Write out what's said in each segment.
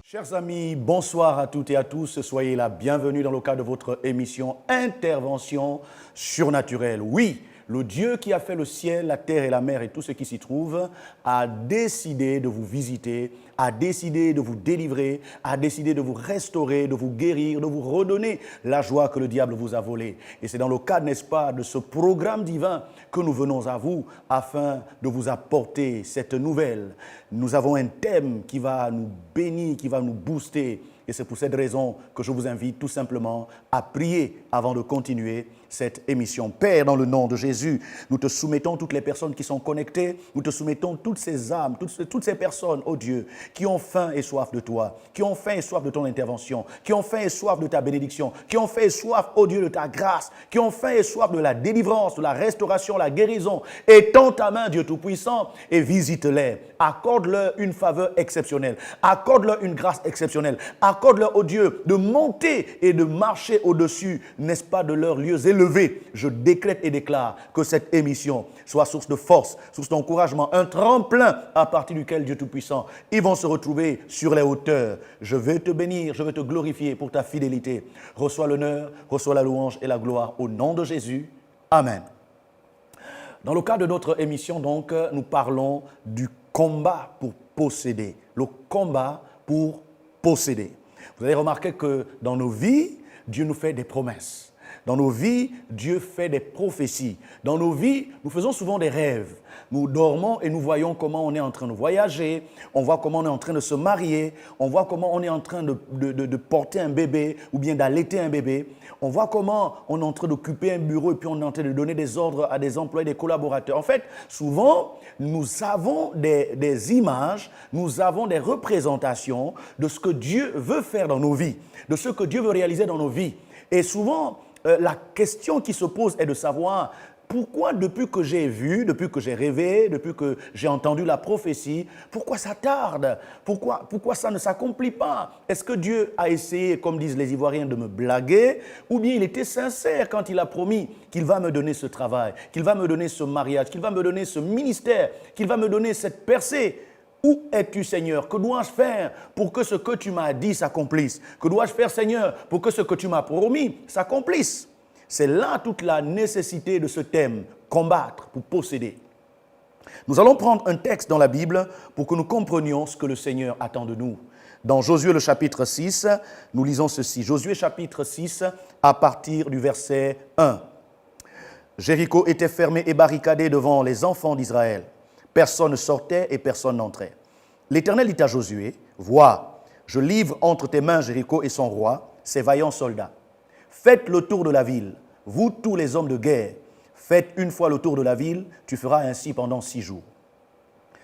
Chers amis, bonsoir à toutes et à tous. Soyez la bienvenue dans le cadre de votre émission Intervention surnaturelle. Oui, le Dieu qui a fait le ciel, la terre et la mer et tout ce qui s'y trouve a décidé de vous visiter, a décidé de vous délivrer, a décidé de vous restaurer, de vous guérir, de vous redonner la joie que le diable vous a volée. Et c'est dans le cadre, n'est-ce pas, de ce programme divin que nous venons à vous afin de vous apporter cette nouvelle. Nous avons un thème qui va nous bénir, qui va nous booster. Et c'est pour cette raison que je vous invite tout simplement à prier avant de continuer cette émission. Père, dans le nom de Jésus, nous te soumettons toutes les personnes qui sont connectées, nous te soumettons toutes ces âmes, toutes ces personnes, oh Dieu, qui ont faim et soif de toi, qui ont faim et soif de ton intervention, qui ont faim et soif de ta bénédiction, qui ont faim et soif, oh Dieu, de ta grâce, qui ont faim et soif de la délivrance, de la restauration, la guérison. Étends ta main, Dieu Tout-Puissant, et visite-les. Accorde-leur une faveur exceptionnelle. Accorde-leur une grâce exceptionnelle. Accorde-leur, oh Dieu, de monter et de marcher au-dessus, n'est-ce pas, de leurs lieux élevés. Je décrète et déclare que cette émission soit source de force, source d'encouragement, un tremplin à partir duquel, Dieu Tout-Puissant, ils vont se retrouver sur les hauteurs. Je veux te bénir, je veux te glorifier pour ta fidélité. Reçois l'honneur, reçois la louange et la gloire au nom de Jésus. Amen. Dans le cadre de notre émission, donc, nous parlons du combat pour posséder. Le combat pour posséder. Vous avez remarqué que dans nos vies, Dieu nous fait des promesses. Dans nos vies, Dieu fait des prophéties. Dans nos vies, nous faisons souvent des rêves. Nous dormons et nous voyons comment on est en train de voyager, on voit comment on est en train de se marier, on voit comment on est en train de porter un bébé ou bien d'allaiter un bébé. On voit comment on est en train d'occuper un bureau et puis on est en train de donner des ordres à des employés, des collaborateurs. En fait, souvent, nous avons des images, nous avons des représentations de ce que Dieu veut faire dans nos vies, de ce que Dieu veut réaliser dans nos vies. Et souvent, la question qui se pose est de savoir pourquoi depuis que j'ai vu, depuis que j'ai rêvé, depuis que j'ai entendu la prophétie, pourquoi ça tarde? Pourquoi ça ne s'accomplit pas? Est-ce que Dieu a essayé, comme disent les Ivoiriens, de me blaguer? Ou bien il était sincère quand il a promis qu'il va me donner ce travail, qu'il va me donner ce mariage, qu'il va me donner ce ministère, qu'il va me donner cette percée? Où es-tu, Seigneur? Que dois-je faire pour que ce que tu m'as dit s'accomplisse? Que dois-je faire, Seigneur, pour que ce que tu m'as promis s'accomplisse? C'est là toute la nécessité de ce thème, combattre pour posséder. Nous allons prendre un texte dans la Bible pour que nous comprenions ce que le Seigneur attend de nous. Dans Josué le chapitre 6, nous lisons ceci. Josué chapitre 6 à partir du verset 1. Jéricho était fermé et barricadé devant les enfants d'Israël. Personne ne sortait et personne n'entrait. L'Éternel dit à Josué, « Vois, je livre entre tes mains Jéricho et son roi, ses vaillants soldats. Faites le tour de la ville, vous tous les hommes de guerre. Faites une fois le tour de la ville, tu feras ainsi pendant 6 jours.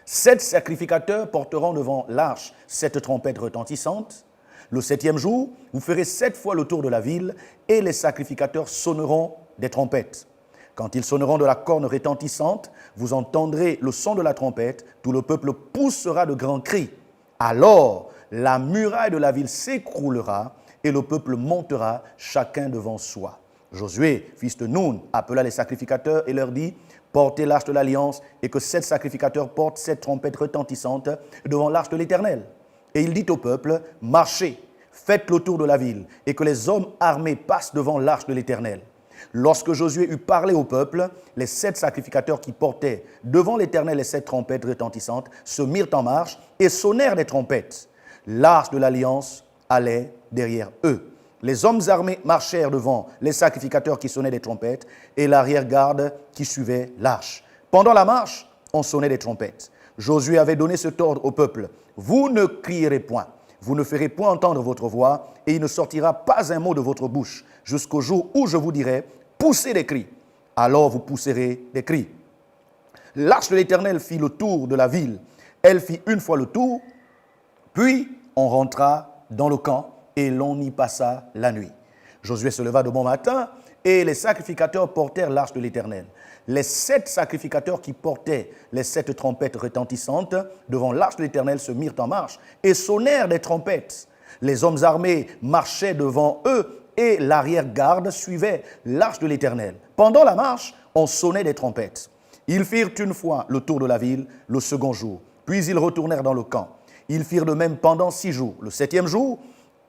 7 sacrificateurs porteront devant l'arche 7 trompettes retentissantes. Le 7e jour, vous ferez 7 fois le tour de la ville et les sacrificateurs sonneront des trompettes. Quand ils sonneront de la corne retentissante, vous entendrez le son de la trompette, tout le peuple poussera de grands cris. Alors, la muraille de la ville s'écroulera et le peuple montera chacun devant soi. Josué, fils de Nun, appela les sacrificateurs et leur dit, portez l'arche de l'alliance et que 7 sacrificateurs portent 7 trompettes retentissantes devant l'arche de l'Éternel. Et il dit au peuple, marchez, faites le tour de la ville et que les hommes armés passent devant l'arche de l'Éternel. Lorsque Josué eut parlé au peuple, les 7 sacrificateurs qui portaient devant l'Éternel les 7 trompettes retentissantes se mirent en marche et sonnèrent des trompettes. L'arche de l'alliance allait derrière eux. Les hommes armés marchèrent devant les sacrificateurs qui sonnaient des trompettes et l'arrière-garde qui suivait l'arche. Pendant la marche, on sonnait des trompettes. Josué avait donné cet ordre au peuple. Vous ne crierez point, vous ne ferez point entendre votre voix et il ne sortira pas un mot de votre bouche jusqu'au jour où je vous dirai, poussez des cris. Alors vous pousserez des cris. L'arche de l'Éternel fit le tour de la ville. Elle fit une fois le tour, puis on rentra dans le camp et l'on y passa la nuit. Josué se leva de bon matin et les sacrificateurs portèrent l'arche de l'Éternel. Les 7 sacrificateurs qui portaient les 7 trompettes retentissantes devant l'arche de l'Éternel se mirent en marche et sonnèrent des trompettes. Les hommes armés marchaient devant eux et l'arrière-garde suivait l'arche de l'Éternel. Pendant la marche, on sonnait des trompettes. Ils firent une fois le tour de la ville le second jour, puis ils retournèrent dans le camp. Ils firent de même pendant 6 jours. Le 7e jour,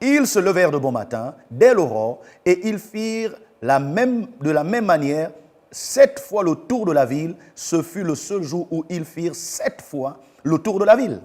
ils se levèrent de bon matin, dès l'aurore, et ils firent de la même manière 7 fois le tour de la ville. Ce fut le seul jour où ils firent 7 fois le tour de la ville.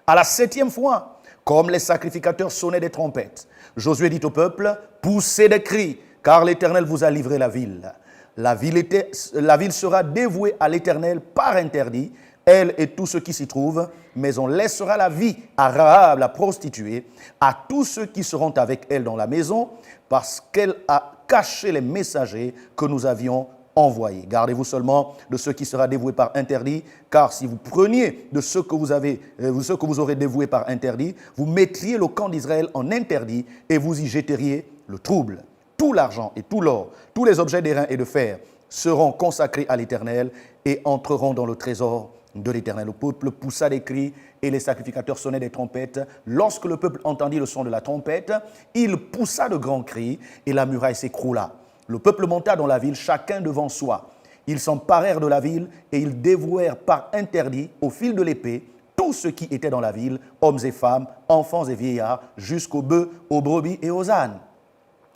À la 7e fois, comme les sacrificateurs sonnaient des trompettes, Josué dit au peuple, poussez des cris, car l'Éternel vous a livré la ville. La ville sera dévouée à l'Éternel par interdit, elle et tout ce qui s'y trouve, mais on laissera la vie à Rahab, la prostituée, à tous ceux qui seront avec elle dans la maison, parce qu'elle a caché les messagers que nous avions envoyés. Gardez-vous seulement de ce qui sera dévoué par interdit, car si vous preniez de ce que vous aurez dévoué par interdit, vous mettriez le camp d'Israël en interdit et vous y jetteriez le trouble. Tout l'argent et tout l'or, tous les objets d'airain et de fer seront consacrés à l'Éternel et entreront dans le trésor de l'Éternel. Le peuple poussa des cris et les sacrificateurs sonnaient des trompettes. Lorsque le peuple entendit le son de la trompette, il poussa de grands cris et la muraille s'écroula. Le peuple monta dans la ville, chacun devant soi. Ils s'emparèrent de la ville et ils dévouèrent par interdit, au fil de l'épée, tout ce qui était dans la ville, hommes et femmes, enfants et vieillards, jusqu'aux bœufs, aux brebis et aux ânes.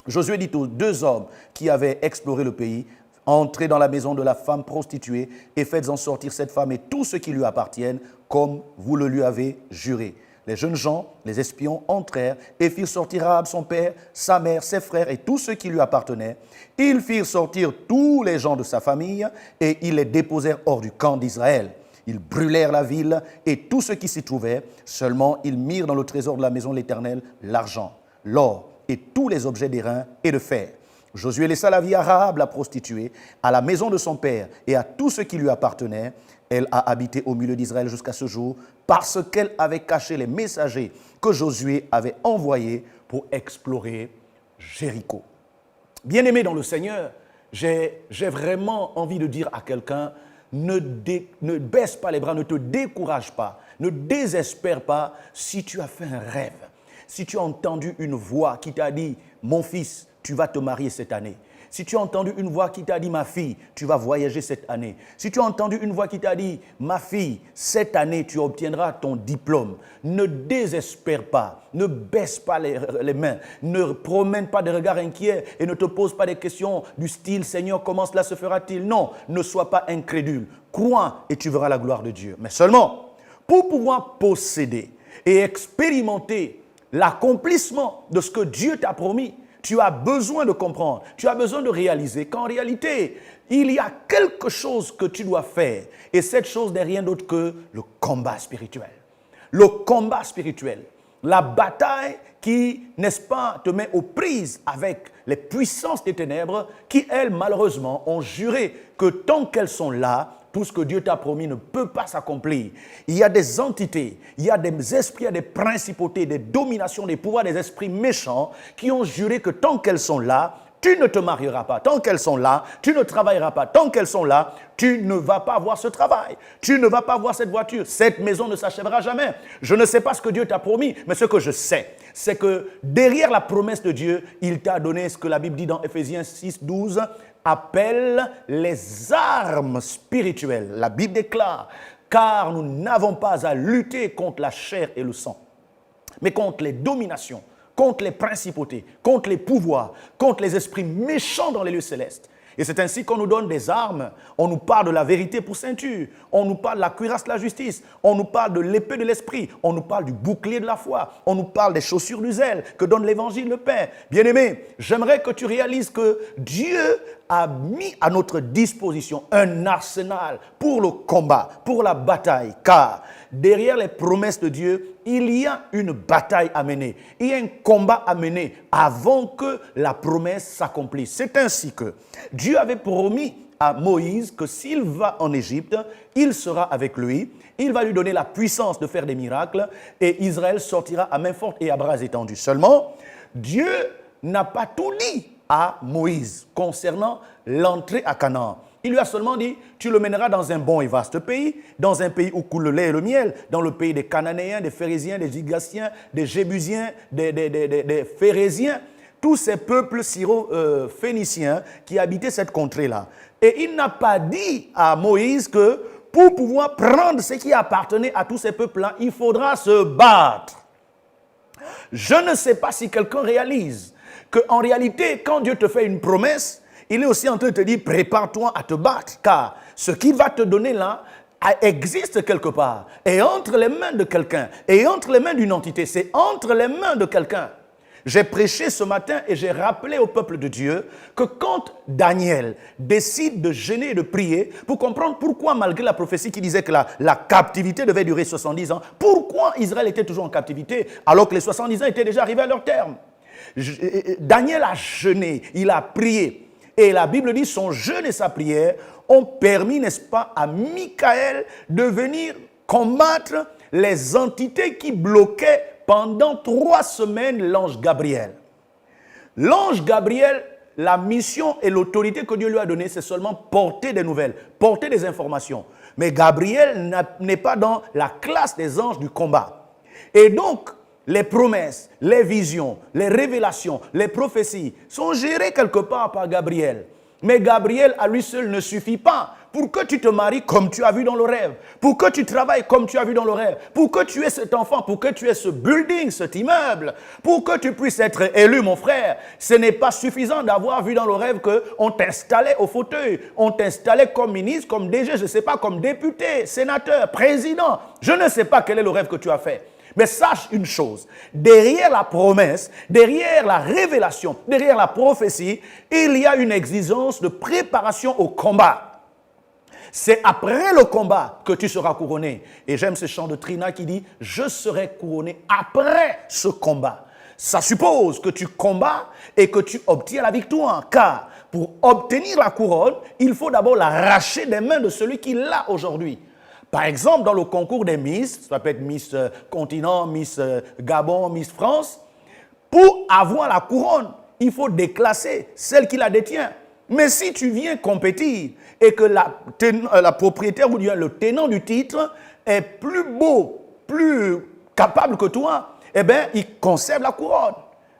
Josué dit aux 2 hommes qui avaient exploré le pays, entrez dans la maison de la femme prostituée et faites-en sortir cette femme et tout ce qui lui appartiennent, comme vous le lui avez juré. Les jeunes gens, les espions, entrèrent et firent sortir Rahab, son père, sa mère, ses frères et tous ceux qui lui appartenaient. Ils firent sortir tous les gens de sa famille et ils les déposèrent hors du camp d'Israël. Ils brûlèrent la ville et tout ce qui s'y trouvait. Seulement, ils mirent dans le trésor de la maison de l'Éternel l'argent, l'or et tous les objets d'airain et de fer. Josué laissa la vie à Rahab, la prostituée, à la maison de son père et à tout ce qui lui appartenait. Elle a habité au milieu d'Israël jusqu'à ce jour parce qu'elle avait caché les messagers que Josué avait envoyés pour explorer Jéricho. Bien-aimé dans le Seigneur, j'ai vraiment envie de dire à quelqu'un, ne baisse pas les bras, ne te décourage pas, ne désespère pas si tu as fait un rêve, si tu as entendu une voix qui t'a dit « Mon fils, tu vas te marier cette année ». Si tu as entendu une voix qui t'a dit « Ma fille, tu vas voyager cette année ». Si tu as entendu une voix qui t'a dit « Ma fille, cette année, tu obtiendras ton diplôme ». Ne désespère pas, ne baisse pas les mains, ne promène pas des regards inquiets et ne te pose pas des questions du style « Seigneur, comment cela se fera-t-il » Non, ne sois pas incrédule. Crois et tu verras la gloire de Dieu. Mais seulement, pour pouvoir posséder et expérimenter l'accomplissement de ce que Dieu t'a promis, tu as besoin de comprendre, tu as besoin de réaliser qu'en réalité, il y a quelque chose que tu dois faire. Et cette chose n'est rien d'autre que le combat spirituel. Le combat spirituel. La bataille qui, n'est-ce pas, te met aux prises avec les puissances des ténèbres qui, elles, malheureusement, ont juré que tant qu'elles sont là, tout ce que Dieu t'a promis ne peut pas s'accomplir. Il y a des entités, il y a des esprits, il y a des principautés, des dominations, des pouvoirs, des esprits méchants qui ont juré que tant qu'elles sont là, tu ne te marieras pas. Tant qu'elles sont là, tu ne travailleras pas. Tant qu'elles sont là, tu ne vas pas avoir ce travail. Tu ne vas pas avoir cette voiture. Cette maison ne s'achèvera jamais. Je ne sais pas ce que Dieu t'a promis, mais ce que je sais, c'est que derrière la promesse de Dieu, il t'a donné ce que la Bible dit dans Éphésiens 6, 12, appelle les armes spirituelles. La Bible déclare, car nous n'avons pas à lutter contre la chair et le sang, mais contre les dominations, contre les principautés, contre les pouvoirs, contre les esprits méchants dans les lieux célestes. Et c'est ainsi qu'on nous donne des armes. On nous parle de la vérité pour ceinture. On nous parle de la cuirasse de la justice. On nous parle de l'épée de l'esprit. On nous parle du bouclier de la foi. On nous parle des chaussures du zèle que donne l'évangile le Père. Bien-aimé, j'aimerais que tu réalises que Dieu a mis à notre disposition un arsenal pour le combat, pour la bataille. Car derrière les promesses de Dieu, il y a une bataille à mener. Il y a un combat à mener avant que la promesse s'accomplisse. C'est ainsi que Dieu avait promis à Moïse que s'il va en Égypte, il sera avec lui. Il va lui donner la puissance de faire des miracles et Israël sortira à main forte et à bras étendus. Seulement, Dieu n'a pas tout dit à Moïse concernant l'entrée à Canaan. Il lui a seulement dit, tu le mèneras dans un bon et vaste pays, dans un pays où coule le lait et le miel, dans le pays des Cananéens, des Phérésiens, des Gigaciens, des Jébusiens, des Phérésiens, tous ces peuples syro-phéniciens qui habitaient cette contrée-là. Et il n'a pas dit à Moïse que pour pouvoir prendre ce qui appartenait à tous ces peuples-là, il faudra se battre. Je ne sais pas si quelqu'un réalise qu'en réalité, quand Dieu te fait une promesse, il est aussi en train de te dire, prépare-toi à te battre, car ce qu'il va te donner là existe quelque part, et entre les mains de quelqu'un, et entre les mains d'une entité, c'est entre les mains de quelqu'un. J'ai prêché ce matin et j'ai rappelé au peuple de Dieu que quand Daniel décide de jeûner et de prier pour comprendre pourquoi, malgré la prophétie qui disait que la captivité devait durer 70 ans, pourquoi Israël était toujours en captivité alors que les 70 ans étaient déjà arrivés à leur terme. Daniel a jeûné, il a prié. Et la Bible dit son jeûne et sa prière ont permis, n'est-ce pas, à Michaël de venir combattre les entités qui bloquaient pendant 3 semaines l'ange Gabriel. L'ange Gabriel, la mission et l'autorité que Dieu lui a donnée, c'est seulement porter des nouvelles, porter des informations. Mais Gabriel n'est pas dans la classe des anges du combat. Et donc, les promesses, les visions, les révélations, les prophéties sont gérées quelque part par Gabriel. Mais Gabriel à lui seul ne suffit pas pour que tu te maries comme tu as vu dans le rêve, pour que tu travailles comme tu as vu dans le rêve, pour que tu aies cet enfant, pour que tu aies ce building, cet immeuble, pour que tu puisses être élu, mon frère. Ce n'est pas suffisant d'avoir vu dans le rêve qu'on t'installait au fauteuil, on t'installait comme ministre, comme DG, je ne sais pas, comme député, sénateur, président. Je ne sais pas quel est le rêve que tu as fait. Mais sache une chose, derrière la promesse, derrière la révélation, derrière la prophétie, il y a une exigence de préparation au combat. C'est après le combat que tu seras couronné. Et j'aime ce chant de Trina qui dit « Je serai couronné après ce combat ». Ça suppose que tu combats et que tu obtiens la victoire. Car pour obtenir la couronne, il faut d'abord l'arracher des mains de celui qui l'a aujourd'hui. Par exemple, dans le concours des Miss, ça peut être Miss Continent, Miss Gabon, Miss France, pour avoir la couronne, il faut déclasser celle qui la détient. Mais si tu viens compétir et que la propriétaire ou le tenant du titre est plus beau, plus capable que toi, eh bien, il conserve la couronne.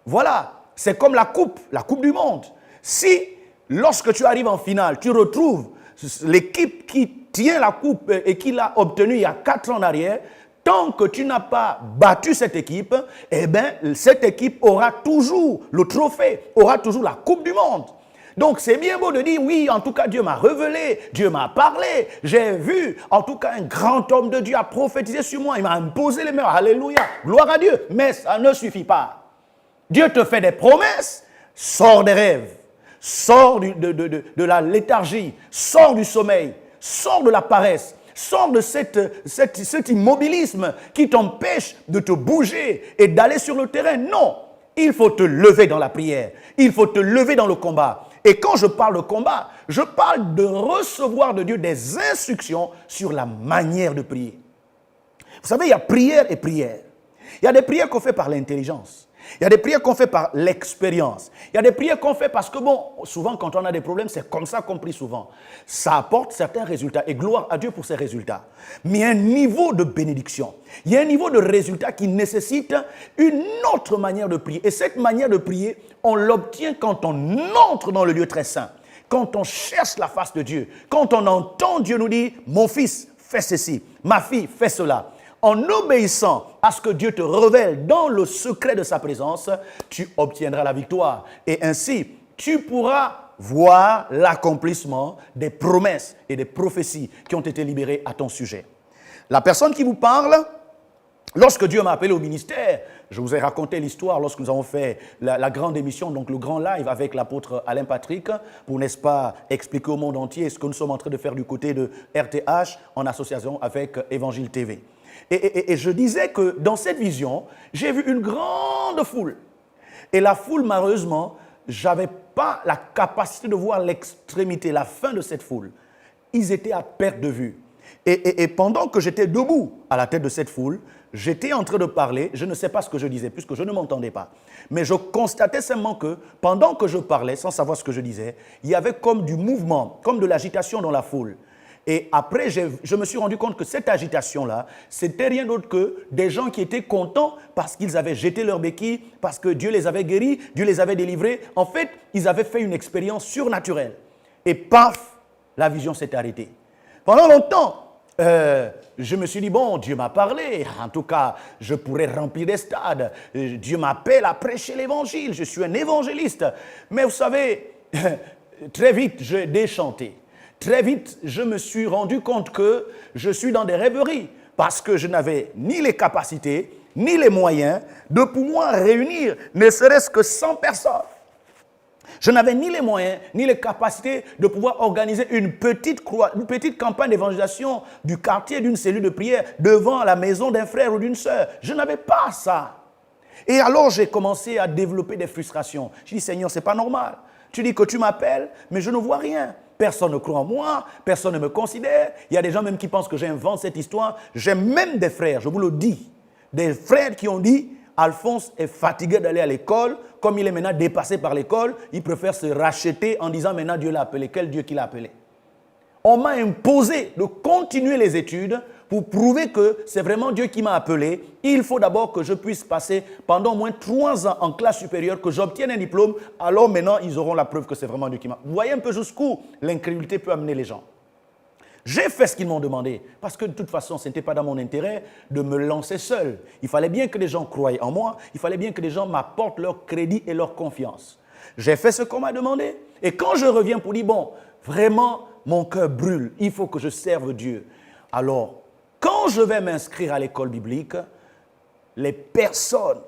Voilà, c'est comme la coupe du monde. Si, lorsque tu arrives en finale, tu retrouves l'équipe qui tient la coupe et qui l'a obtenue il y a 4 ans en arrière, tant que tu n'as pas battu cette équipe, eh bien, cette équipe aura toujours le trophée, aura toujours la coupe du monde. Donc, c'est bien beau de dire, oui, en tout cas, Dieu m'a révélé, Dieu m'a parlé, j'ai vu, en tout cas, un grand homme de Dieu a prophétisé sur moi, il m'a imposé les mains, alléluia, gloire à Dieu. Mais ça ne suffit pas. Dieu te fait des promesses, sors des rêves, sors de la léthargie, sors du sommeil, sors de la paresse, sors de cet immobilisme qui t'empêche de te bouger et d'aller sur le terrain. Non, il faut te lever dans la prière, il faut te lever dans le combat. Et quand je parle de combat, je parle de recevoir de Dieu des instructions sur la manière de prier. Vous savez, il y a prière et prière. Il y a des prières qu'on fait par l'intelligence. Il y a des prières qu'on fait par l'expérience. Il y a des prières qu'on fait parce que, bon, souvent quand on a des problèmes, c'est comme ça qu'on prie souvent. Ça apporte certains résultats et gloire à Dieu pour ces résultats. Mais il y a un niveau de bénédiction. Il y a un niveau de résultat qui nécessite une autre manière de prier. Et cette manière de prier, on l'obtient quand on entre dans le lieu très saint. Quand on cherche la face de Dieu. Quand on entend Dieu nous dire, mon fils, fais ceci. Ma fille, fais cela. En obéissant à ce que Dieu te révèle dans le secret de sa présence, tu obtiendras la victoire. Et ainsi, tu pourras voir l'accomplissement des promesses et des prophéties qui ont été libérées à ton sujet. La personne qui vous parle, lorsque Dieu m'a appelé au ministère, je vous ai raconté l'histoire lorsque nous avons fait la grande émission, donc le grand live avec l'apôtre Alain Patrick, pour, n'est-ce pas, expliquer au monde entier ce que nous sommes en train de faire du côté de RTH en association avec Évangile TV. Et je disais que dans cette vision, j'ai vu une grande foule. Et la foule, malheureusement, je n'avais pas la capacité de voir l'extrémité, la fin de cette foule. Ils étaient à perte de vue. Et pendant que j'étais debout à la tête de cette foule, j'étais en train de parler, je ne sais pas ce que je disais, puisque je ne m'entendais pas. Mais je constatais simplement que, pendant que je parlais, sans savoir ce que je disais, il y avait comme du mouvement, comme de l'agitation dans la foule. Et après, je me suis rendu compte que cette agitation-là, c'était rien d'autre que des gens qui étaient contents parce qu'ils avaient jeté leurs béquilles, parce que Dieu les avait guéris, Dieu les avait délivrés. En fait, ils avaient fait une expérience surnaturelle. Et paf, la vision s'est arrêtée. Pendant longtemps, je me suis dit, bon, Dieu m'a parlé. En tout cas, je pourrais remplir des stades. Dieu m'appelle à prêcher l'évangile. Je suis un évangéliste. Mais vous savez, très vite, j'ai déchanté. Très vite, je me suis rendu compte que je suis dans des rêveries parce que je n'avais ni les capacités, ni les moyens de pouvoir réunir ne serait-ce que 100 personnes. Je n'avais ni les moyens, ni les capacités de pouvoir organiser une petite campagne d'évangélisation du quartier d'une cellule de prière devant la maison d'un frère ou d'une sœur. Je n'avais pas ça. Et alors, j'ai commencé à développer des frustrations. Je dis, Seigneur, ce n'est pas normal. Tu dis que tu m'appelles, mais je ne vois rien. Personne ne croit en moi, personne ne me considère. Il y a des gens même qui pensent que j'invente cette histoire. J'ai même des frères, je vous le dis, des frères qui ont dit, Alphonse est fatigué d'aller à l'école. Comme il est maintenant dépassé par l'école, il préfère se racheter en disant maintenant Dieu l'a appelé. Quel Dieu qui l'a appelé? On m'a imposé de continuer les études pour prouver que c'est vraiment Dieu qui m'a appelé. Il faut d'abord que je puisse passer pendant au moins 3 ans en classe supérieure, que j'obtienne un diplôme. Alors maintenant, ils auront la preuve que c'est vraiment Dieu qui m'a appelé. Vous voyez un peu jusqu'où l'incrédulité peut amener les gens. J'ai fait ce qu'ils m'ont demandé, parce que de toute façon, ce n'était pas dans mon intérêt de me lancer seul. Il fallait bien que les gens croient en moi, il fallait bien que les gens m'apportent leur crédit et leur confiance. J'ai fait ce qu'on m'a demandé. Et quand je reviens pour dire, bon, vraiment, mon cœur brûle, il faut que je serve Dieu. Alors, quand je vais m'inscrire à l'école biblique, les personnes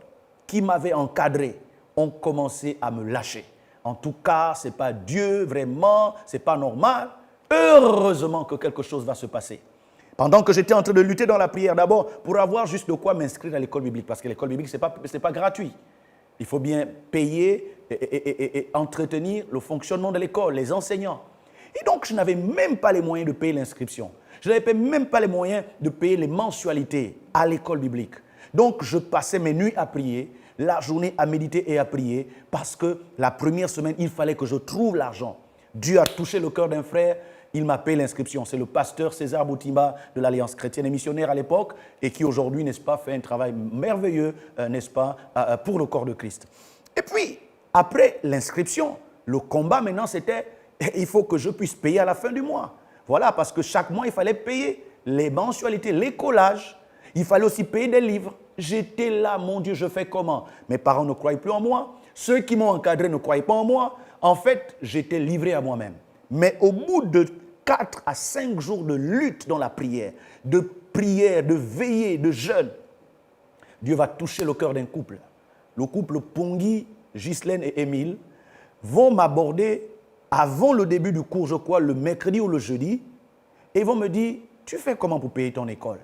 qui m'avaient encadré ont commencé à me lâcher. En tout cas, ce n'est pas Dieu, vraiment, ce n'est pas normal. Heureusement que quelque chose va se passer. Pendant que j'étais en train de lutter dans la prière, d'abord, pour avoir juste de quoi m'inscrire à l'école biblique, parce que l'école biblique, ce n'est pas gratuit. Il faut bien payer et entretenir le fonctionnement de l'école, les enseignants. Et donc, je n'avais même pas les moyens de payer l'inscription. Je n'avais même pas les moyens de payer les mensualités à l'école biblique. Donc, je passais mes nuits à prier, la journée à méditer et à prier, parce que la première semaine, il fallait que je trouve l'argent. Dieu a touché le cœur d'un frère. Il m'a payé l'inscription. C'est le pasteur César Boutimba de l'Alliance chrétienne et missionnaire à l'époque et qui aujourd'hui, n'est-ce pas, fait un travail merveilleux, n'est-ce pas, pour le corps de Christ. Et puis, après l'inscription, le combat maintenant, c'était, il faut que je puisse payer à la fin du mois. Voilà, parce que chaque mois, il fallait payer les mensualités, les collages. Il fallait aussi payer des livres. J'étais là, mon Dieu, je fais comment? Mes parents ne croyaient plus en moi. Ceux qui m'ont encadré ne croyaient pas en moi. En fait, j'étais livré à moi-même. Mais au bout de 4 à 5 jours de lutte dans la prière, de veillée, de jeûne, Dieu va toucher le cœur d'un couple. Le couple Pongui, Ghislaine et Émile vont m'aborder avant le début du cours, je crois, le mercredi ou le jeudi, et ils vont me dire, tu fais comment pour payer ton école?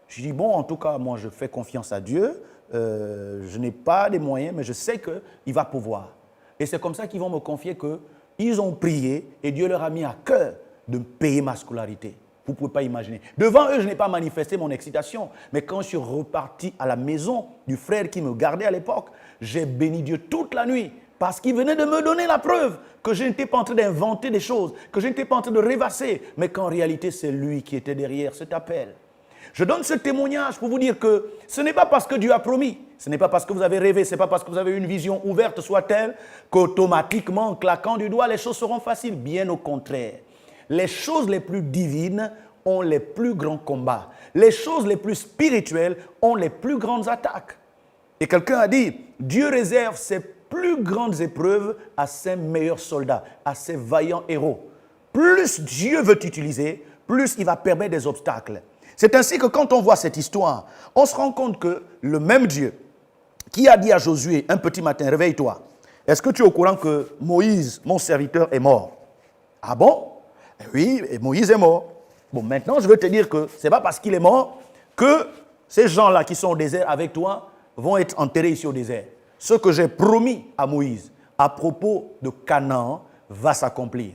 Je dis, bon, en tout cas, moi, je fais confiance à Dieu, je n'ai pas les moyens, mais je sais qu'il va pouvoir. Et c'est comme ça qu'ils vont me confier qu'ils ont prié et Dieu leur a mis à cœur de me payer ma scolarité. Vous ne pouvez pas imaginer. Devant eux, je n'ai pas manifesté mon excitation. Mais quand je suis reparti à la maison du frère qui me gardait à l'époque, j'ai béni Dieu toute la nuit parce qu'il venait de me donner la preuve que je n'étais pas en train d'inventer des choses, que je n'étais pas en train de rêvasser, mais qu'en réalité, c'est lui qui était derrière cet appel. Je donne ce témoignage pour vous dire que ce n'est pas parce que Dieu a promis, ce n'est pas parce que vous avez rêvé, ce n'est pas parce que vous avez une vision ouverte soit-elle qu'automatiquement, en claquant du doigt, les choses seront faciles. Bien au contraire. Les choses les plus divines ont les plus grands combats. Les choses les plus spirituelles ont les plus grandes attaques. Et quelqu'un a dit, Dieu réserve ses plus grandes épreuves à ses meilleurs soldats, à ses vaillants héros. Plus Dieu veut t'utiliser, plus il va permettre des obstacles. C'est ainsi que quand on voit cette histoire, on se rend compte que le même Dieu qui a dit à Josué un petit matin, réveille-toi. Est-ce que tu es au courant que Moïse, mon serviteur, est mort? Ah bon? Oui, et Moïse est mort. Bon, maintenant, je veux te dire que ce n'est pas parce qu'il est mort que ces gens-là qui sont au désert avec toi vont être enterrés ici au désert. Ce que j'ai promis à Moïse à propos de Canaan va s'accomplir.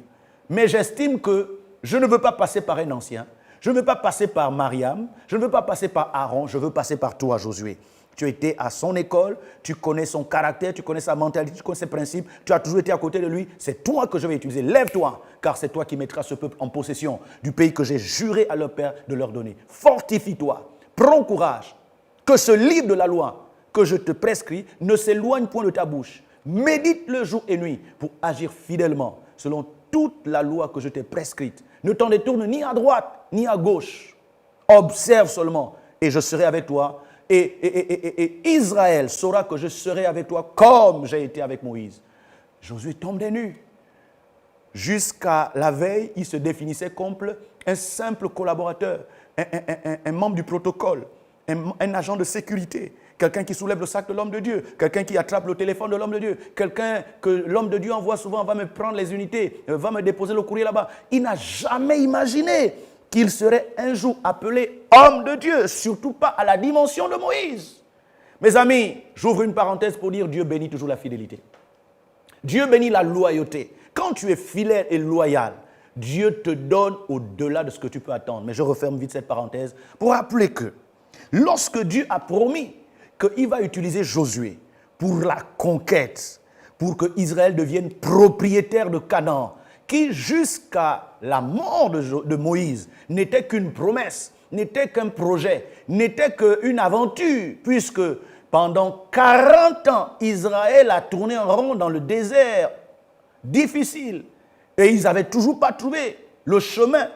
Mais j'estime que je ne veux pas passer par un ancien. Je ne veux pas passer par Mariam, je ne veux pas passer par Aaron, je veux passer par toi, Josué. Tu étais à son école, tu connais son caractère, tu connais sa mentalité, tu connais ses principes, tu as toujours été à côté de lui. C'est toi que je vais utiliser. Lève-toi, car c'est toi qui mettras ce peuple en possession du pays que j'ai juré à leur père de leur donner. Fortifie-toi, prends courage, que ce livre de la loi que je te prescris ne s'éloigne point de ta bouche. Médite-le jour et nuit pour agir fidèlement selon toute la loi que je t'ai prescrite. Ne t'en détourne ni à droite ni à gauche. Observe seulement et je serai avec toi. Et Israël saura que je serai avec toi comme j'ai été avec Moïse. Josué tombe des nues. Jusqu'à la veille, il se définissait comme un simple collaborateur, un membre du protocole, un agent de sécurité, quelqu'un qui soulève le sac de l'homme de Dieu, quelqu'un qui attrape le téléphone de l'homme de Dieu, quelqu'un que l'homme de Dieu envoie souvent, va me prendre les unités, va me déposer le courrier là-bas. Il n'a jamais imaginé qu'il serait un jour appelé homme de Dieu, surtout pas à la dimension de Moïse. Mes amis, j'ouvre une parenthèse pour dire Dieu bénit toujours la fidélité. Dieu bénit la loyauté. Quand tu es fidèle et loyal, Dieu te donne au-delà de ce que tu peux attendre. Mais je referme vite cette parenthèse pour rappeler que lorsque Dieu a promis qu'il va utiliser Josué pour la conquête, pour que Israël devienne propriétaire de Canaan, qui jusqu'à la mort de Moïse n'était qu'une promesse, n'était qu'un projet, n'était qu'une aventure, puisque pendant 40 ans, Israël a tourné en rond dans le désert difficile. Et ils n'avaient toujours pas trouvé le chemin,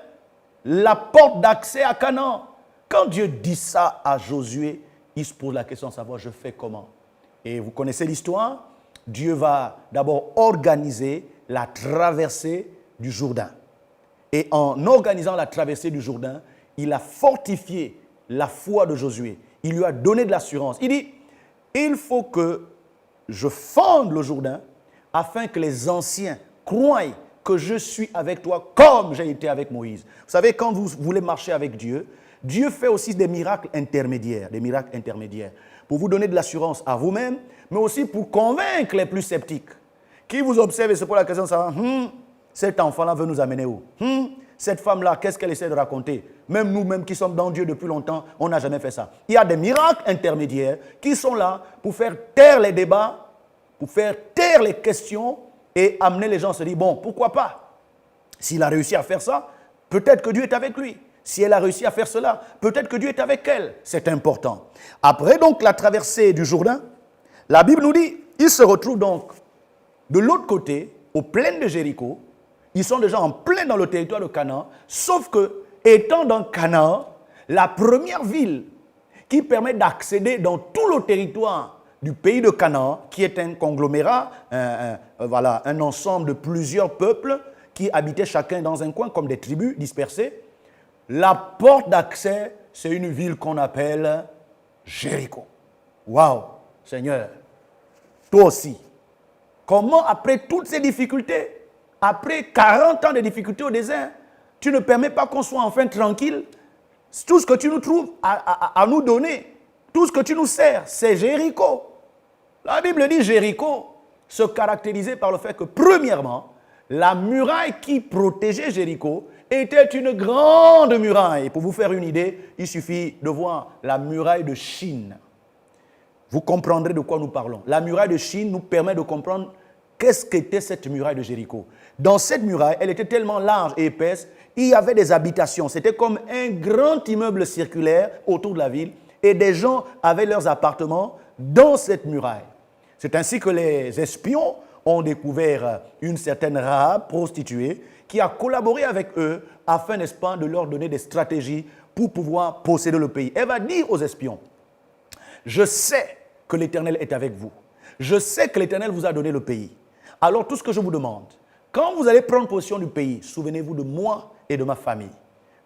la porte d'accès à Canaan. Quand Dieu dit ça à Josué, il se pose la question de savoir je fais comment. Et vous connaissez l'histoire, Dieu va d'abord organiser la traversée du Jourdain. Et en organisant la traversée du Jourdain, il a fortifié la foi de Josué. Il lui a donné de l'assurance. Il dit, il faut que je fende le Jourdain afin que les anciens croient que je suis avec toi comme j'ai été avec Moïse. Vous savez, quand vous voulez marcher avec Dieu, Dieu fait aussi des miracles intermédiaires, pour vous donner de l'assurance à vous-même, mais aussi pour convaincre les plus sceptiques, qui vous observent et se posent la question de savoir, cet enfant-là veut nous amener où? Cette femme-là, qu'est-ce qu'elle essaie de raconter? Même nous-mêmes qui sommes dans Dieu depuis longtemps, on n'a jamais fait ça. Il y a des miracles intermédiaires qui sont là pour faire taire les débats, pour faire taire les questions et amener les gens à se dire, bon, pourquoi pas? S'il a réussi à faire ça, peut-être que Dieu est avec lui. Si elle a réussi à faire cela, peut-être que Dieu est avec elle. C'est important. Après donc la traversée du Jourdain, la Bible nous dit, ils se retrouvent donc de l'autre côté, aux plaines de Jéricho. Ils sont déjà en plein dans le territoire de Canaan, sauf que, étant dans Canaan, la première ville qui permet d'accéder dans tout le territoire du pays de Canaan, qui est un conglomérat, un ensemble de plusieurs peuples qui habitaient chacun dans un coin comme des tribus dispersées. La porte d'accès, c'est une ville qu'on appelle Jéricho. Waouh, Seigneur, toi aussi. Comment, après toutes ces difficultés, après 40 ans de difficultés au désert, tu ne permets pas qu'on soit enfin tranquille? Tout ce que tu nous trouves à nous donner, tout ce que tu nous sers, c'est Jéricho. La Bible dit Jéricho se caractérisait par le fait que, premièrement, la muraille qui protégeait Jéricho était une grande muraille. Et pour vous faire une idée, il suffit de voir la muraille de Chine. Vous comprendrez de quoi nous parlons. La muraille de Chine nous permet de comprendre qu'est-ce qu'était cette muraille de Jéricho. Dans cette muraille, elle était tellement large et épaisse, il y avait des habitations. C'était comme un grand immeuble circulaire autour de la ville et des gens avaient leurs appartements dans cette muraille. C'est ainsi que les espions ont découvert une certaine Rahab, prostituée, qui a collaboré avec eux afin, n'est-ce pas, de leur donner des stratégies pour pouvoir posséder le pays. Elle va dire aux espions, je sais que l'Éternel est avec vous. Je sais que l'Éternel vous a donné le pays. Alors tout ce que je vous demande, quand vous allez prendre possession du pays, souvenez-vous de moi et de ma famille,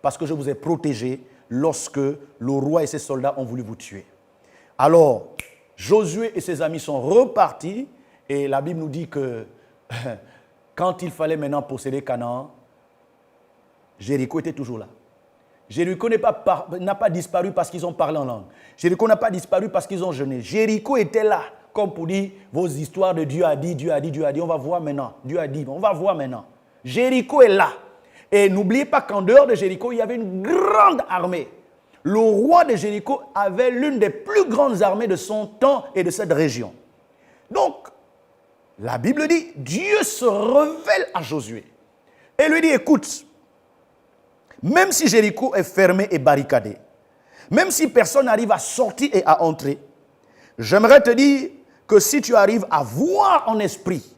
parce que je vous ai protégé lorsque le roi et ses soldats ont voulu vous tuer. Alors, Josué et ses amis sont repartis et la Bible nous dit que quand il fallait maintenant posséder Canaan, Jéricho était toujours là. Jéricho n'a pas disparu parce qu'ils ont parlé en langue. Jéricho n'a pas disparu parce qu'ils ont jeûné. Jéricho était là, comme pour dire vos histoires de Dieu a dit, Dieu a dit, Dieu a dit, on va voir maintenant. Dieu a dit, on va voir maintenant. Jéricho est là. Et n'oubliez pas qu'en dehors de Jéricho, il y avait une grande armée. Le roi de Jéricho avait l'une des plus grandes armées de son temps et de cette région. Donc, la Bible dit, Dieu se révèle à Josué et lui dit, écoute, même si Jéricho est fermé et barricadé, même si personne n'arrive à sortir et à entrer, j'aimerais te dire que si tu arrives à voir en esprit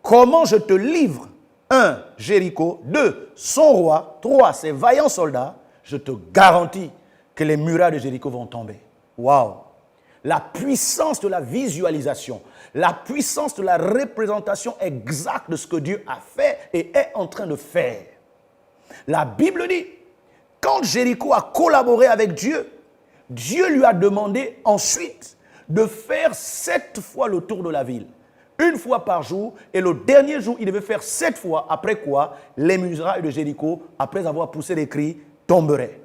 comment je te livre, 1, Jéricho, 2, son roi, 3, ses vaillants soldats, je te garantis que les murailles de Jéricho vont tomber. Waouh! La puissance de la visualisation, la puissance de la représentation exacte de ce que Dieu a fait et est en train de faire. La Bible dit, quand Jéricho a collaboré avec Dieu, Dieu lui a demandé ensuite de faire 7 fois le tour de la ville. 1 fois par jour, et le dernier jour, il devait faire 7 fois, après quoi, les murailles de Jéricho, après avoir poussé des cris, tomberaient.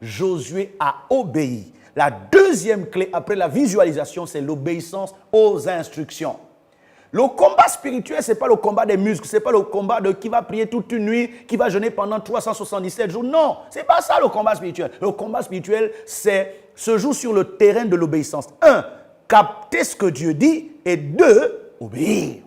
Josué a obéi. La deuxième clé, après la visualisation, c'est l'obéissance aux instructions. Le combat spirituel, ce n'est pas le combat des muscles, ce n'est pas le combat de qui va prier toute une nuit, qui va jeûner pendant 377 jours. Non, ce n'est pas ça le combat spirituel. Le combat spirituel, se joue sur le terrain de l'obéissance. 1, capter ce que Dieu dit, et 2, obéir.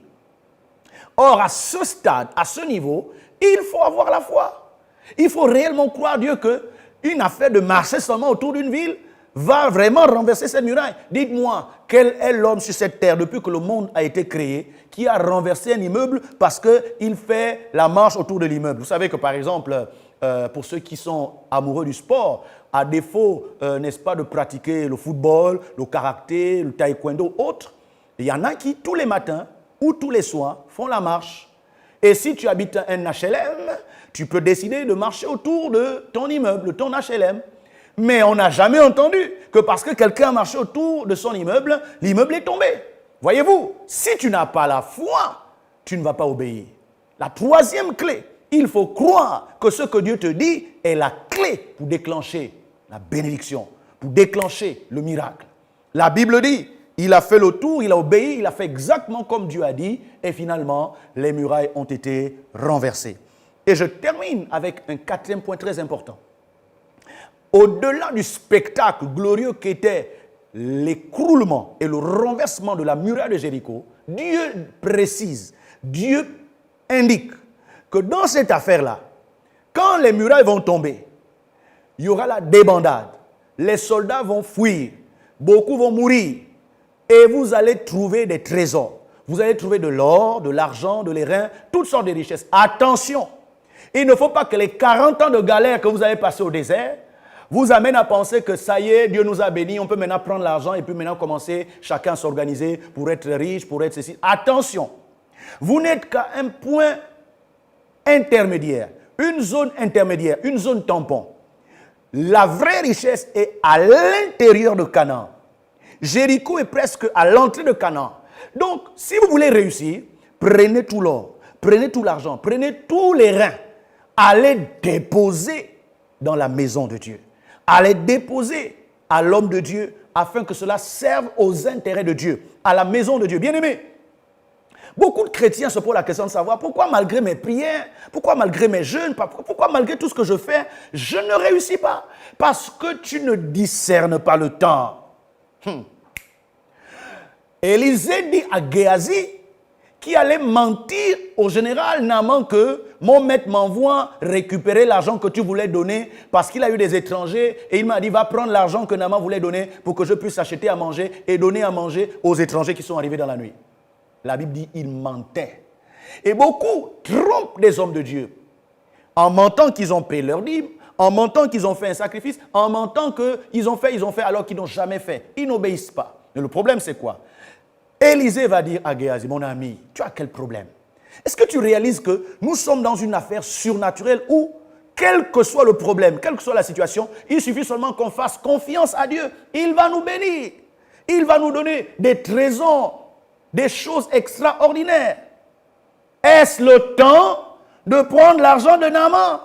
Or, à ce stade, à ce niveau, il faut avoir la foi. Il faut réellement croire Dieu qu'une affaire de marcher seulement autour d'une ville va vraiment renverser cette muraille. Dites-moi, quel est l'homme sur cette terre, depuis que le monde a été créé, qui a renversé un immeuble parce qu'il fait la marche autour de l'immeuble? Vous savez que, par exemple, pour ceux qui sont amoureux du sport, à défaut, n'est-ce pas, de pratiquer le football, le karaté, le taekwondo, autres, il y en a qui, tous les matins ou tous les soirs, font la marche. Et si tu habites un HLM, tu peux décider de marcher autour de ton immeuble, de ton HLM. Mais on n'a jamais entendu que parce que quelqu'un a marché autour de son immeuble, l'immeuble est tombé. Voyez-vous, si tu n'as pas la foi, tu ne vas pas obéir. La troisième clé, il faut croire que ce que Dieu te dit est la clé pour déclencher la bénédiction, pour déclencher le miracle. La Bible dit, il a fait le tour, il a obéi, il a fait exactement comme Dieu a dit, et finalement, les murailles ont été renversées. Et je termine avec un 4e point très important. Au-delà du spectacle glorieux qu'était l'écroulement et le renversement de la muraille de Jéricho, Dieu précise, Dieu indique que dans cette affaire-là, quand les murailles vont tomber, il y aura la débandade, les soldats vont fuir, beaucoup vont mourir, et vous allez trouver des trésors. Vous allez trouver de l'or, de l'argent, de l'airain, toutes sortes de richesses. Attention, il ne faut pas que les 40 ans de galère que vous avez passés au désert vous amène à penser que ça y est, Dieu nous a bénis, on peut maintenant prendre l'argent et puis maintenant commencer chacun à s'organiser pour être riche, pour être ceci. Attention, vous n'êtes qu'à un point intermédiaire, une zone intermédiaire, une zone tampon. La vraie richesse est à l'intérieur de Canaan. Jéricho est presque à l'entrée de Canaan. Donc, si vous voulez réussir, prenez tout l'or, prenez tout l'argent, prenez tous les reins, allez déposer dans la maison de Dieu. Allez déposer à l'homme de Dieu afin que cela serve aux intérêts de Dieu, à la maison de Dieu. Bien-aimés, beaucoup de chrétiens se posent la question de savoir pourquoi malgré mes prières, pourquoi malgré mes jeûnes, pourquoi malgré tout ce que je fais, je ne réussis pas. Parce que tu ne discernes pas le temps. Élisée dit à Géasi, qui allait mentir au général Naaman que mon maître m'envoie récupérer l'argent que tu voulais donner parce qu'il a eu des étrangers et il m'a dit va prendre l'argent que Naaman voulait donner pour que je puisse acheter à manger et donner à manger aux étrangers qui sont arrivés dans la nuit. La Bible dit il mentait. Et beaucoup trompent les hommes de Dieu en mentant qu'ils ont payé leur dîme, en mentant qu'ils ont fait un sacrifice, en mentant qu'ils ont fait alors qu'ils n'ont jamais fait. Ils n'obéissent pas. Mais le problème c'est quoi? Élisée va dire à Géasi, mon ami, tu as quel problème? Est-ce que tu réalises que nous sommes dans une affaire surnaturelle où, quel que soit le problème, quelle que soit la situation, il suffit seulement qu'on fasse confiance à Dieu. Il va nous bénir. Il va nous donner des trésors, des choses extraordinaires. Est-ce le temps de prendre l'argent de Naaman?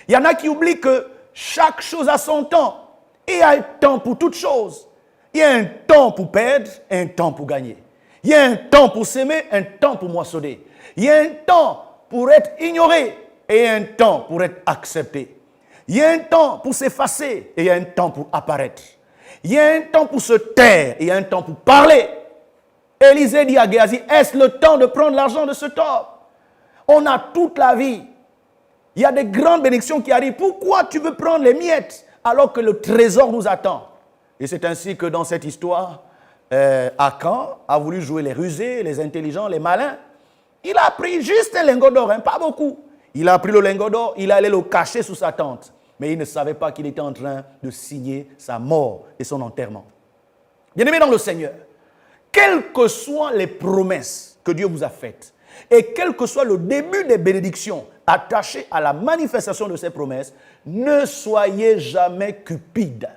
Il y en a qui oublient que chaque chose a son temps. Et il y a un temps pour toute chose. Il y a un temps pour perdre, un temps pour gagner. Il y a un temps pour s'aimer, un temps pour moissonner. Il y a un temps pour être ignoré et un temps pour être accepté. Il y a un temps pour s'effacer et il y a un temps pour apparaître. Il y a un temps pour se taire et il y a un temps pour parler. Élisée dit à Géasi, est-ce le temps de prendre l'argent de ce homme? On a toute la vie. Il y a des grandes bénédictions qui arrivent. Pourquoi tu veux prendre les miettes alors que le trésor nous attend? Et c'est ainsi que dans cette histoire, Akan a voulu jouer les rusés, les intelligents, les malins. Il a pris juste un lingot d'or, pas beaucoup. Il a pris le lingot d'or, il allait le cacher sous sa tente. Mais il ne savait pas qu'il était en train de signer sa mort et son enterrement. Bien-aimés dans le Seigneur, quelles que soient les promesses que Dieu vous a faites, et quel que soit le début des bénédictions attachées à la manifestation de ces promesses, ne soyez jamais cupides.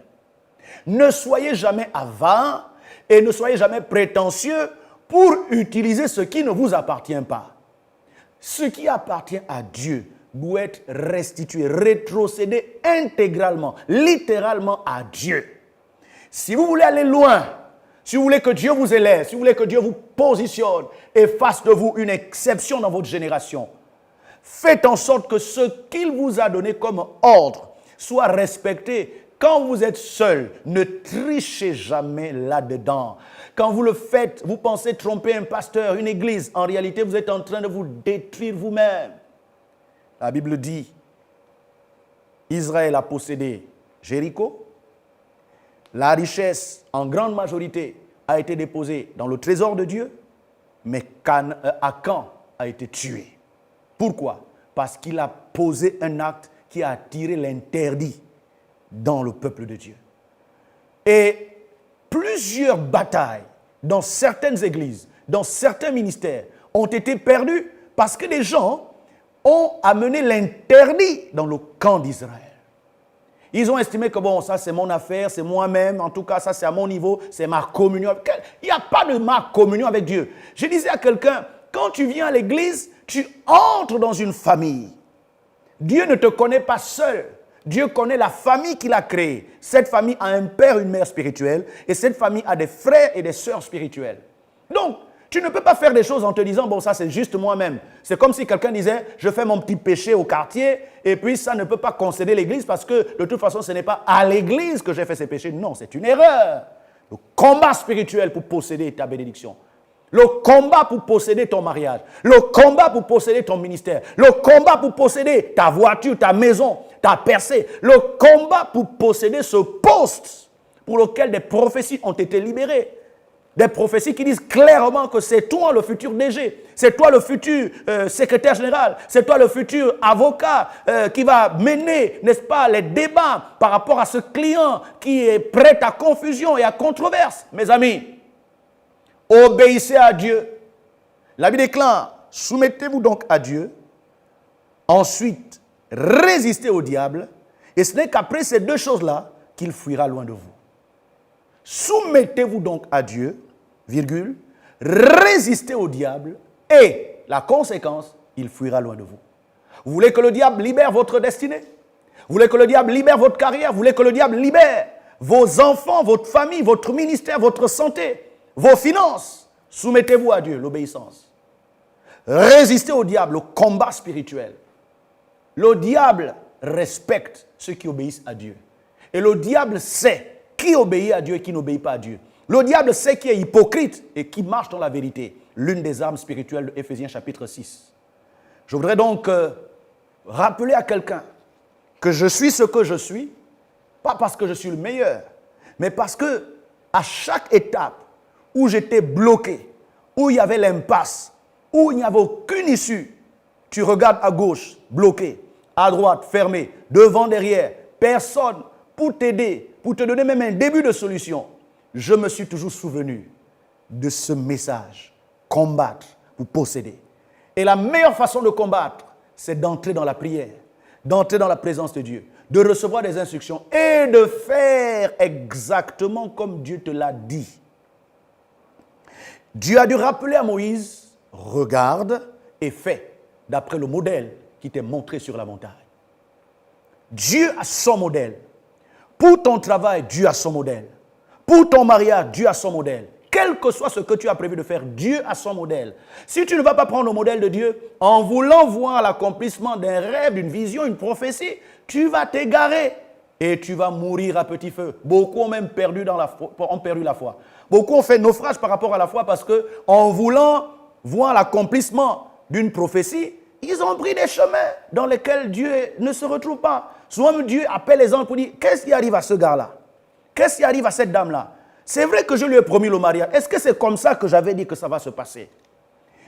Ne soyez jamais avares et ne soyez jamais prétentieux pour utiliser ce qui ne vous appartient pas. Ce qui appartient à Dieu doit être restitué, rétrocédé intégralement, littéralement à Dieu. Si vous voulez aller loin, si vous voulez que Dieu vous élève, si vous voulez que Dieu vous positionne et fasse de vous une exception dans votre génération, faites en sorte que ce qu'il vous a donné comme ordre soit respecté. Quand vous êtes seul, ne trichez jamais là-dedans. Quand vous le faites, vous pensez tromper un pasteur, une église. En réalité, vous êtes en train de vous détruire vous-même. La Bible dit, Israël a possédé Jéricho. La richesse, en grande majorité, a été déposée dans le trésor de Dieu, mais Akan a été tué. Pourquoi? Parce qu'il a posé un acte qui a attiré l'interdit dans le peuple de Dieu. Et plusieurs batailles dans certaines églises, dans certains ministères, ont été perdues parce que les gens ont amené l'interdit dans le camp d'Israël. Ils ont estimé que bon, ça c'est mon affaire, c'est moi-même, en tout cas ça c'est à mon niveau, c'est ma communion. Il n'y a pas de ma communion avec Dieu. Je disais à quelqu'un, quand tu viens à l'église, tu entres dans une famille. Dieu ne te connaît pas seul. Dieu connaît la famille qu'il a créée. Cette famille a un père, une mère spirituelle, et cette famille a des frères et des sœurs spirituelles. Donc, tu ne peux pas faire des choses en te disant, bon, ça c'est juste moi-même. C'est comme si quelqu'un disait, je fais mon petit péché au quartier, et puis ça ne peut pas concéder l'église parce que de toute façon, ce n'est pas à l'église que j'ai fait ces péchés. Non, c'est une erreur. Le combat spirituel pour posséder ta bénédiction. Le combat pour posséder ton mariage. Le combat pour posséder ton ministère. Le combat pour posséder ta voiture, ta maison, ta percée. Le combat pour posséder ce poste pour lequel des prophéties ont été libérées. Des prophéties qui disent clairement que c'est toi le futur DG, c'est toi le futur secrétaire général, c'est toi le futur avocat qui va mener, n'est-ce pas, les débats par rapport à ce client qui est prêt à confusion et à controverse. Mes amis, obéissez à Dieu. La Bible déclare, soumettez-vous donc à Dieu, ensuite résistez au diable, et ce n'est qu'après ces deux choses-là qu'il fuira loin de vous. Soumettez-vous donc à Dieu, virgule, résistez au diable et la conséquence, il fuira loin de vous. Vous voulez que le diable libère votre destinée? Vous voulez que le diable libère votre carrière? Vous voulez que le diable libère vos enfants, votre famille, votre ministère, votre santé, vos finances? Soumettez-vous à Dieu, l'obéissance. Résistez au diable, le combat spirituel. Le diable respecte ceux qui obéissent à Dieu. Et le diable sait qui obéit à Dieu et qui n'obéit pas à Dieu. Le diable sait qui est hypocrite et qui marche dans la vérité. L'une des armes spirituelles de Éphésiens chapitre 6. Je voudrais donc rappeler à quelqu'un que je suis ce que je suis, pas parce que je suis le meilleur, mais parce que à chaque étape où j'étais bloqué, où il y avait l'impasse, où il n'y avait aucune issue, tu regardes à gauche, bloqué, à droite, fermé, devant, derrière, personne pour t'aider, pour te donner même un début de solution. Je me suis toujours souvenu de ce message, combattre pour posséder. Et la meilleure façon de combattre, c'est d'entrer dans la prière, d'entrer dans la présence de Dieu, de recevoir des instructions et de faire exactement comme Dieu te l'a dit. Dieu a dû rappeler à Moïse, regarde et fais, d'après le modèle qui t'est montré sur la montagne. Dieu a son modèle. Pour ton travail, Dieu a son modèle. Pour ton mariage, Dieu a son modèle. Quel que soit ce que tu as prévu de faire, Dieu a son modèle. Si tu ne vas pas prendre le modèle de Dieu, en voulant voir l'accomplissement d'un rêve, d'une vision, une prophétie, tu vas t'égarer et tu vas mourir à petit feu. Beaucoup ont même perdu la foi. Beaucoup ont fait naufrage par rapport à la foi parce qu'en voulant voir l'accomplissement d'une prophétie, ils ont pris des chemins dans lesquels Dieu ne se retrouve pas. Souvent, Dieu appelle les anges pour dire, qu'est-ce qui arrive à ce gars-là? Qu'est-ce qui arrive à cette dame-là? C'est vrai que je lui ai promis le mariage. Est-ce que c'est comme ça que j'avais dit que ça va se passer?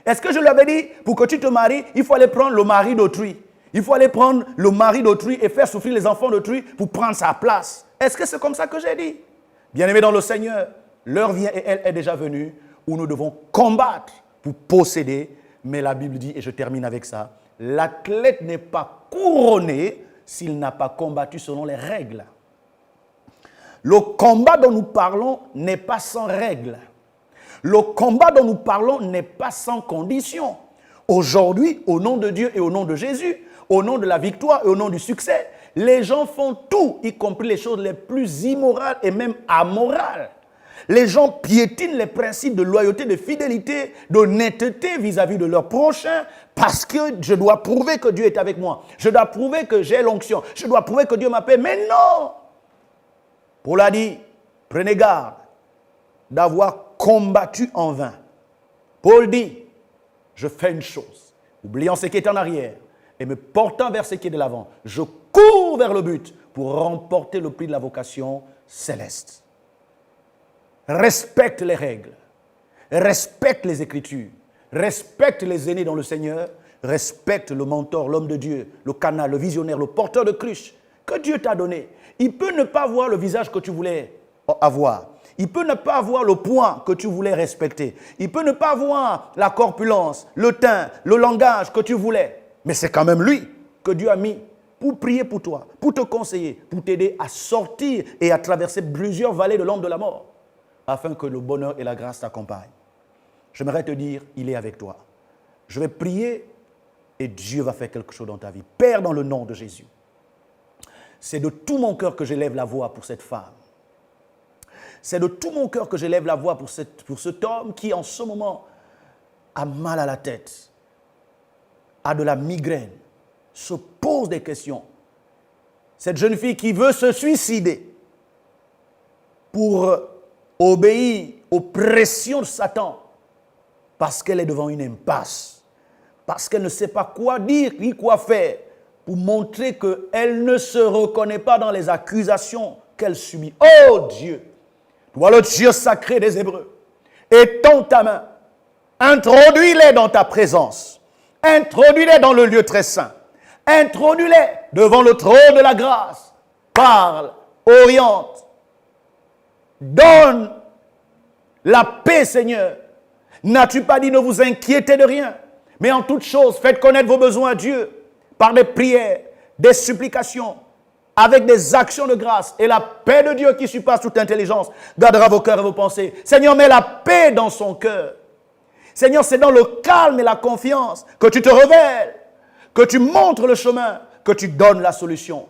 Est-ce que je lui avais dit, pour que tu te maries, il faut aller prendre le mari d'autrui? Il faut aller prendre le mari d'autrui et faire souffrir les enfants d'autrui pour prendre sa place. Est-ce que c'est comme ça que j'ai dit? Bien-aimés dans le Seigneur, l'heure vient et elle est déjà venue où nous devons combattre pour posséder. Mais la Bible dit, et je termine avec ça, l'athlète n'est pas couronné s'il n'a pas combattu selon les règles. Le combat dont nous parlons n'est pas sans règles. Le combat dont nous parlons n'est pas sans conditions. Aujourd'hui, au nom de Dieu et au nom de Jésus, au nom de la victoire et au nom du succès, les gens font tout, y compris les choses les plus immorales et même amorales. Les gens piétinent les principes de loyauté, de fidélité, d'honnêteté vis-à-vis de leur prochain parce que je dois prouver que Dieu est avec moi. Je dois prouver que j'ai l'onction. Je dois prouver que Dieu m'appelle. Mais non! Paul a dit, prenez garde d'avoir combattu en vain. Paul dit, je fais une chose, oubliant ce qui est en arrière et me portant vers ce qui est de l'avant. Je cours vers le but pour remporter le prix de la vocation céleste. Respecte les règles, respecte les Écritures, respecte les aînés dans le Seigneur, respecte le mentor, l'homme de Dieu, le canal, le visionnaire, le porteur de cruche que Dieu t'a donné. Il peut ne pas avoir le visage que tu voulais avoir. Il peut ne pas avoir le poids que tu voulais respecter. Il peut ne pas avoir la corpulence, le teint, le langage que tu voulais. Mais c'est quand même lui que Dieu a mis pour prier pour toi, pour te conseiller, pour t'aider à sortir et à traverser plusieurs vallées de l'ombre de la mort, afin que le bonheur et la grâce t'accompagnent. J'aimerais te dire, il est avec toi. Je vais prier et Dieu va faire quelque chose dans ta vie. Père, dans le nom de Jésus, c'est de tout mon cœur que j'élève la voix pour cette femme. C'est de tout mon cœur que j'élève la voix pour cet homme qui, en ce moment, a mal à la tête, a de la migraine, se pose des questions. Cette jeune fille qui veut se suicider pour obéir aux pressions de Satan parce qu'elle est devant une impasse, parce qu'elle ne sait pas quoi dire ni quoi faire pour montrer qu'elle ne se reconnaît pas dans les accusations qu'elle subit. Oh Dieu! Toi, le Dieu sacré des Hébreux, étends ta main, introduis-les dans ta présence, introduis-les dans le lieu très saint, introduis-les devant le trône de la grâce, parle, oriente, donne la paix, Seigneur. N'as-tu pas dit ne vous inquiétez de rien, mais en toute chose, faites connaître vos besoins à Dieu par des prières, des supplications, avec des actions de grâce, et la paix de Dieu qui surpasse toute intelligence gardera vos cœurs et vos pensées. Seigneur, mets la paix dans son cœur. Seigneur, c'est dans le calme et la confiance que tu te révèles, que tu montres le chemin, que tu donnes la solution.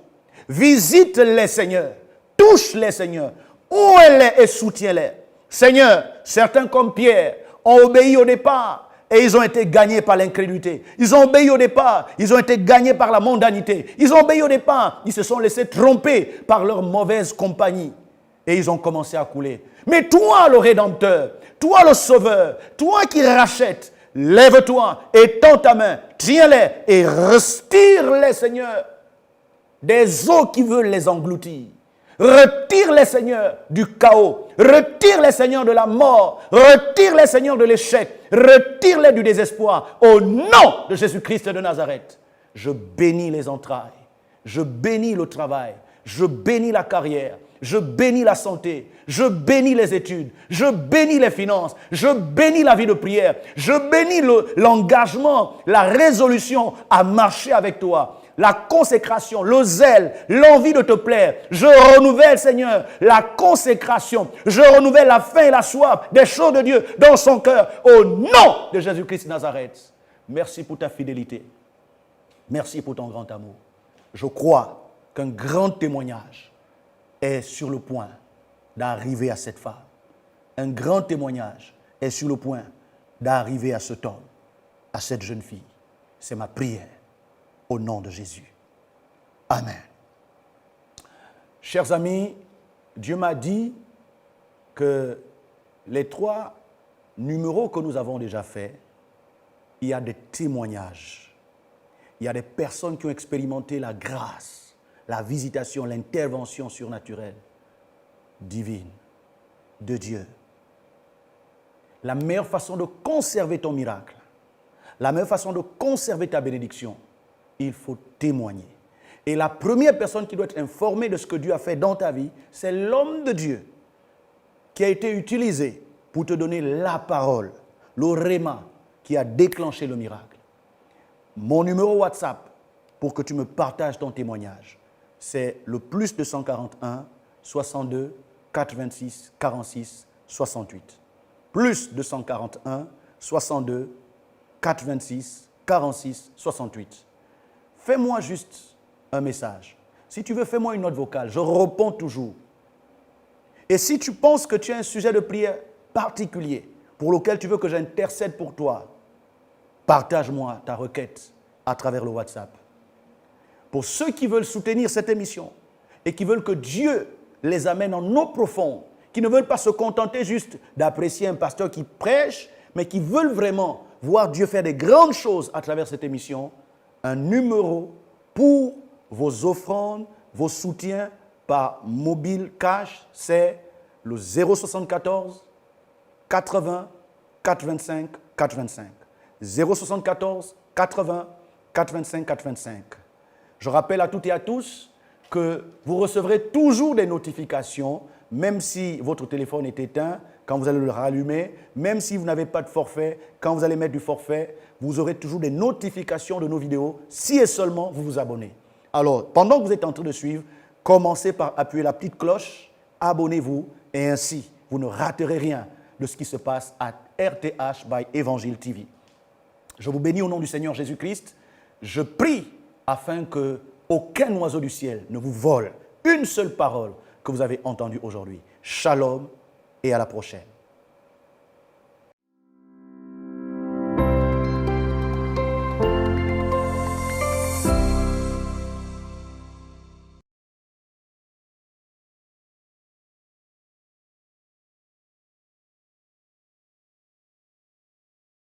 Visite-les, Seigneur. Touche-les, Seigneur. Où elle est et soutiens-les. Seigneur, certains comme Pierre ont obéi au départ, et ils ont été gagnés par l'incrédulité. Ils ont obéi au départ. Ils ont été gagnés par la mondanité. Ils ont obéi au départ. Ils se sont laissés tromper par leur mauvaise compagnie. Et ils ont commencé à couler. Mais toi, le Rédempteur, toi, le Sauveur, toi qui rachètes, lève-toi, étends ta main, tiens-les et retire-les, Seigneur, des eaux qui veulent les engloutir. Retire-les, Seigneur, du chaos. Retire-les, Seigneur, de la mort. Retire-les, Seigneur, de l'échec. Retire-les du désespoir. Au nom de Jésus-Christ de Nazareth, je bénis les entrailles. Je bénis le travail. Je bénis la carrière. Je bénis la santé. Je bénis les études. Je bénis les finances. Je bénis la vie de prière. Je bénis l'engagement, la résolution à marcher avec toi. La consécration, le zèle, l'envie de te plaire. Je renouvelle, Seigneur, la consécration. Je renouvelle la faim et la soif des choses de Dieu dans son cœur. Au nom de Jésus-Christ de Nazareth. Merci pour ta fidélité. Merci pour ton grand amour. Je crois qu'un grand témoignage est sur le point d'arriver à cette femme. Un grand témoignage est sur le point d'arriver à cet homme, à cette jeune fille. C'est ma prière. Au nom de Jésus. Amen. Chers amis, Dieu m'a dit que les 3 numéros que nous avons déjà faits, il y a des témoignages. Il y a des personnes qui ont expérimenté la grâce, la visitation, l'intervention surnaturelle, divine, de Dieu. La meilleure façon de conserver ton miracle, la meilleure façon de conserver ta bénédiction, il faut témoigner. Et la première personne qui doit être informée de ce que Dieu a fait dans ta vie, c'est l'homme de Dieu qui a été utilisé pour te donner la parole, le réma qui a déclenché le miracle. Mon numéro WhatsApp pour que tu me partages ton témoignage, c'est le plus 241 62 426 46 68. Plus 241 62 426 46 68. Fais-moi juste un message. Si tu veux, fais-moi une note vocale. Je réponds toujours. Et si tu penses que tu as un sujet de prière particulier pour lequel tu veux que j'intercède pour toi, partage-moi ta requête à travers le WhatsApp. Pour ceux qui veulent soutenir cette émission et qui veulent que Dieu les amène en eau profonde, qui ne veulent pas se contenter juste d'apprécier un pasteur qui prêche, mais qui veulent vraiment voir Dieu faire des grandes choses à travers cette émission, un numéro pour vos offrandes, vos soutiens par mobile cash, c'est le 074 80 425 425. 074 80 425 425. Je rappelle à toutes et à tous que vous recevrez toujours des notifications, même si votre téléphone est éteint, quand vous allez le rallumer, même si vous n'avez pas de forfait, quand vous allez mettre du forfait, vous aurez toujours des notifications de nos vidéos, si et seulement vous vous abonnez. Alors, pendant que vous êtes en train de suivre, commencez par appuyer la petite cloche, abonnez-vous, et ainsi, vous ne raterez rien de ce qui se passe à RTH by Évangile TV. Je vous bénis au nom du Seigneur Jésus-Christ. Je prie afin que aucun oiseau du ciel ne vous vole une seule parole que vous avez entendue aujourd'hui. Shalom et à la prochaine.